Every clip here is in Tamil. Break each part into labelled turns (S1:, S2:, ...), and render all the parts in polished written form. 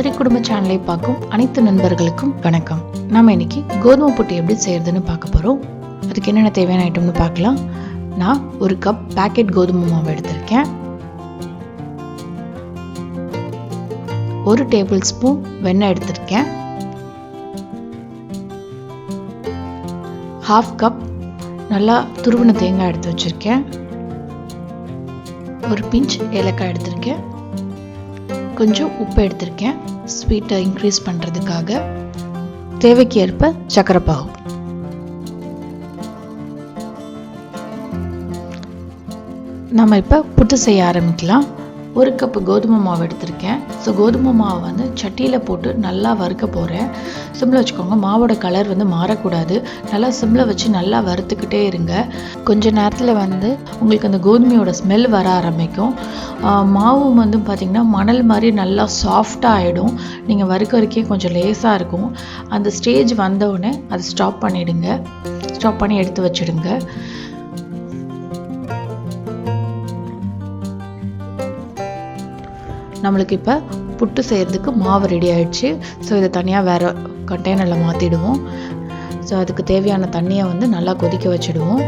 S1: சோதரி குடும்ப சேனலை பார்க்கும் அனைத்து நண்பர்களுக்கும் வணக்கம். நாம இன்னைக்கு கோதுமை புட்டு எப்படி செய்யறதுன்னு பார்க்க போறோம். அதுக்கு என்னென்ன தேவையான ஐட்டம்னு பார்க்கலாம். நான் 1 கப் பாக்கெட் கோதுமை மாவு எடுத்திருக்கேன். 1 டேபிள் ஸ்பூன் வெண்ணெய் எடுத்திருக்கேன். 1/2 கப் நல்லா துருவின தேங்காய் எடுத்து வச்சிருக்கேன். 1 பிஞ்ச் ஏலக்காய் எடுத்திருக்கேன். கொஞ்சம் உப்பு எடுத்திருக்கேன் ஸ்வீட்டை இன்க்ரீஸ் பண்ணுறதுக்காக. தேவைக்கு ஏற்ப சர்க்கரை பாகு. நம்ம இப்போ புட்டு செய்ய ஆரம்பிக்கலாம். 1 கப் கோதுமை மாவு எடுத்திருக்கேன். ஸோ கோதுமை மாவு வந்து சட்டியில் போட்டு நல்லா வறுக்க போகிறேன். சிம்மில் வச்சுக்கோங்க. மாவோட கலர் வந்து மாறக்கூடாது. நல்லா சிம்மில் வச்சு நல்லா வறுத்துக்கிட்டே இருங்க. கொஞ்ச நேரத்தில் வந்து உங்களுக்கு அந்த கோதுமையோட ஸ்மெல் வர ஆரம்பிக்கும். மாவும் வந்து பார்த்திங்கன்னா மணல் மாதிரி நல்லா சாஃப்டாக ஆகிடும். நீங்கள் வறுக்க கொஞ்சம் லேஸாக இருக்கும். அந்த ஸ்டேஜ் வந்தவுடனே அதை ஸ்டாப் பண்ணிவிடுங்க. ஸ்டாப் பண்ணி எடுத்து வச்சுடுங்க. நம்மளுக்கு இப்போ புட்டு செய்கிறதுக்கு மாவு ரெடி ஆகிடுச்சு. ஸோ இதை தனியாக வேறு கண்டெய்னரில் மாற்றிடுவோம். ஸோ அதுக்கு தேவையான தண்ணியை வந்து நல்லா கொதிக்க வச்சுடுவோம்.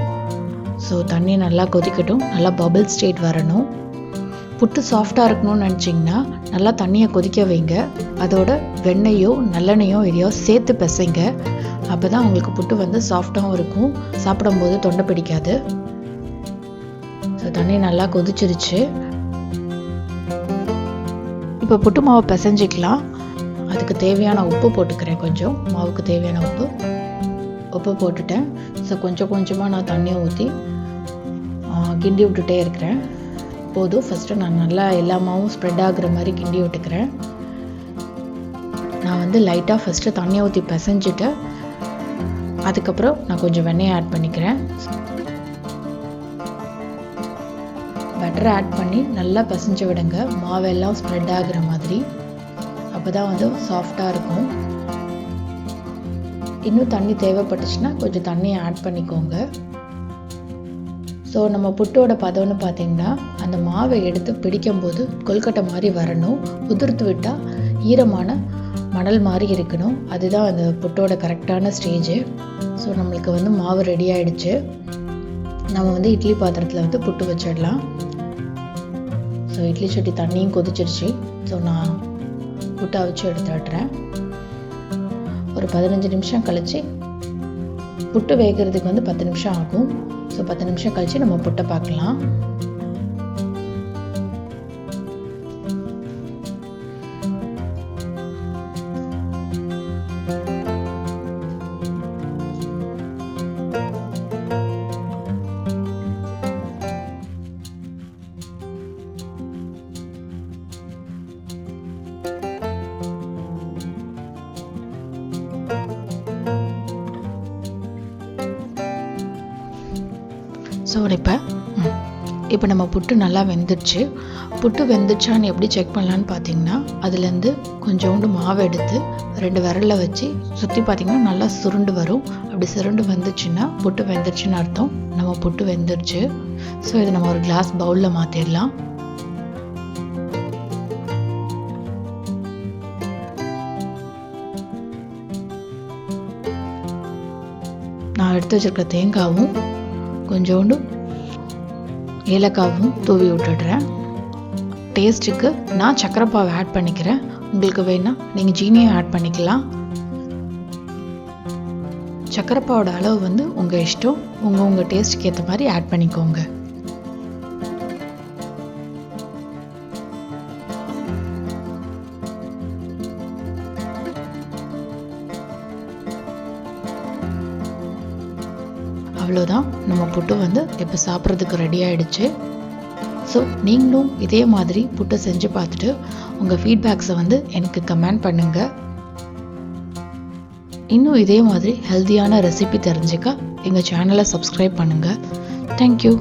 S1: ஸோ தண்ணி நல்லா கொதிக்கட்டும். நல்லா பபிள் ஸ்டேட் வரணும். புட்டு சாஃப்டாக இருக்கணும்னு நினச்சிங்கன்னா நல்லா தண்ணியை கொதிக்க வைங்க. அதோட வெண்ணெயோ நல்லெண்ணெயோ எதையோ சேர்த்து பிசைங்க. அப்போ தான் உங்களுக்கு புட்டு வந்து சாஃப்டாகவும் இருக்கும். சாப்பிடும்போது தொண்டை பிடிக்காது. ஸோ தண்ணி நல்லா கொதிச்சிருச்சு. இப்போ புட்டு மாவை பிசைஞ்சிக்கலாம். அதுக்கு தேவையான உப்பு போட்டுக்கிறேன். கொஞ்சம் மாவுக்கு தேவையான உப்பு போட்டுட்டேன். ஸோ கொஞ்சம் கொஞ்சமாக நான் தண்ணியை ஊற்றி கிண்டி விட்டுட்டே இருக்கிறேன். போதும். ஃபஸ்ட்டு நான் நல்லா எல்லா மாவும் ஸ்ப்ரெட் ஆகுற மாதிரி கிண்டி விட்டுக்கிறேன். நான் வந்து லைட்டாக ஃபஸ்ட்டு தண்ணியை ஊற்றி பிசைஞ்சிட்டு அதுக்கப்புறம் நான் கொஞ்சம் வெண்ணெயை ஆட் பண்ணிக்கிறேன். பட்டரை ஆட் பண்ணி நல்லா பிசைஞ்சு விடுங்க. மாவெல்லாம் ஸ்ப்ரெட் ஆகுற மாதிரி. அப்போ தான் வந்து சாஃப்டாக இருக்கும். இன்னும் தண்ணி தேவைப்பட்டுச்சுன்னா கொஞ்சம் தண்ணியை ஆட் பண்ணிக்கோங்க. ஸோ நம்ம புட்டோட பதம்னு பார்த்திங்கன்னா அந்த மாவை எடுத்து பிடிக்கும்போது கொல்கட்டை மாதிரி வரணும். உதிர்த்து விட்டால் ஈரமான மணல் மாதிரி இருக்கணும். அதுதான் அந்த புட்டோட கரெக்டான ஸ்டேஜு. ஸோ நம்மளுக்கு வந்து மாவு ரெடி ஆகிடுச்சு. நம்ம வந்து இட்லி பாத்திரத்தில் வந்து புட்டு வச்சிடலாம். ஸோ இட்லி சட்டி தண்ணியும் கொதிச்சிருச்சு. ஸோ நான் புட்டை வச்சு எடுத்துடுறேன். ஒரு 15 நிமிஷம் கழித்து புட்டு வேகிறதுக்கு வந்து 10 நிமிஷம் ஆகும். ஸோ 10 நிமிஷம் கழித்து நம்ம புட்டை பார்க்கலாம். ஸோ இப்போ நம்ம புட்டு நல்லா வெந்துடுச்சு. புட்டு வெந்துடுச்சான்னு எப்படி செக் பண்ணலான்னு பார்த்தீங்கன்னா அதுலேருந்து கொஞ்சோண்டு மாவு எடுத்து 2 விரலில் வச்சு சுற்றி பார்த்திங்கன்னா நல்லா சுருண்டு வரும். அப்படி சுருண்டு வந்துச்சுன்னா புட்டு வெந்துடுச்சுன்னு அர்த்தம். நம்ம புட்டு வெந்துடுச்சு. ஸோ இதை நம்ம ஒரு கிளாஸ் பவுலில் மாற்றிடலாம். நான் எடுத்து வச்சிருக்கிற தேங்காவும் கொஞ்சோண்டு ஏலக்காவும் தூவி விட்டுடுறேன். டேஸ்ட்டுக்கு நான் சர்க்கரை பாவை ஆட் பண்ணிக்கிறேன். உங்களுக்கு வேணால் நீங்கள் ஜீனியை ஆட் பண்ணிக்கலாம். சர்க்கரை பாவோட அளவு வந்து உங்கள் இஷ்டம். உங்கள் டேஸ்ட்டுக்கு ஏற்ற மாதிரி ஆட் பண்ணிக்கோங்க. அவ்வளோதான். நம்ம புட்டு வந்து இப்போ சாப்பிட்றதுக்கு ரெடி ஆகிடுச்சு. ஸோ நீங்களும் இதே மாதிரி புட்டை செஞ்சு பார்த்துட்டு உங்கள் ஃபீட்பேக்ஸை வந்து எனக்கு கமெண்ட் பண்ணுங்கள். இன்னும் இதே மாதிரி ஹெல்த்தியான ரெசிபி தெரிஞ்சுக்க எங்கள் சேனலை சப்ஸ்கிரைப் பண்ணுங்கள். தேங்க்யூ.